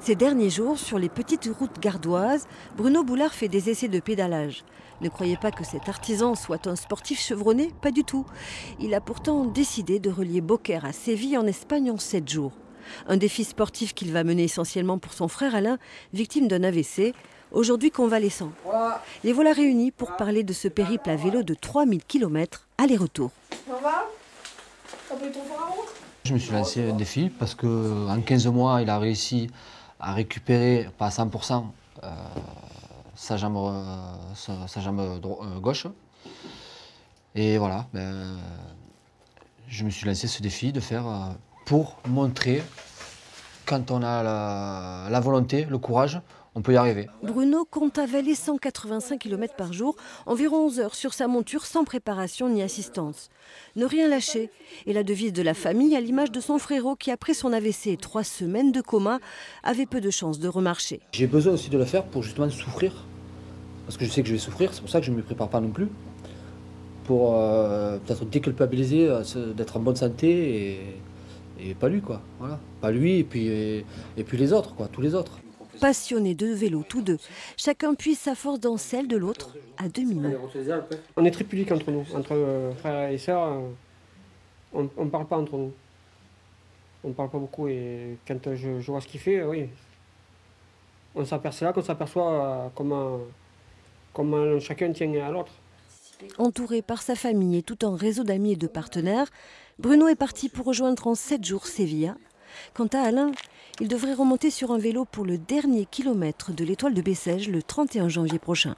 Ces derniers jours, sur les petites routes gardoises, Bruno Boulard fait des essais de pédalage. Ne croyez pas que cet artisan soit un sportif chevronné, pas du tout. Il a pourtant décidé de relier Beaucaire à Séville en Espagne en 7 jours. Un défi sportif qu'il va mener essentiellement pour son frère Alain, victime d'un AVC, aujourd'hui convalescent. Les voilà réunis pour parler de ce périple à vélo de 3000 km aller-retour. Je me suis lancé un défi parce qu'en 15 mois, il a réussi à récupérer, pas à 100%, sa jambe gauche. Et voilà, je me suis lancé ce défi de faire pour montrer quand on a la volonté, le courage, on peut y arriver. Bruno compte avaler 185 km par jour, environ 11 heures sur sa monture sans préparation ni assistance. Ne rien lâcher est la devise de la famille, à l'image de son frérot qui, après son AVC et 3 semaines de coma, avait peu de chances de remarcher. J'ai besoin aussi de le faire pour justement souffrir, parce que je sais que je vais souffrir, c'est pour ça que je ne me prépare pas non plus, pour peut-être déculpabiliser d'être en bonne santé et pas lui, quoi. Voilà. Pas lui et puis les autres, quoi, tous les autres. Passionnés de vélo tous deux, chacun puise sa force dans celle de l'autre à demi-mot. On est très pudiques entre nous, entre frères et sœurs, on ne parle pas entre nous. On ne parle pas beaucoup et quand je vois ce qu'il fait, oui. C'est là qu'on s'aperçoit comment chacun tient à l'autre. Entouré par sa famille et tout un réseau d'amis et de partenaires, Bruno est parti pour rejoindre en 7 jours Séville. Quant à Alain, il devrait remonter sur un vélo pour le dernier kilomètre de l'étoile de Bessèges le 31 janvier prochain.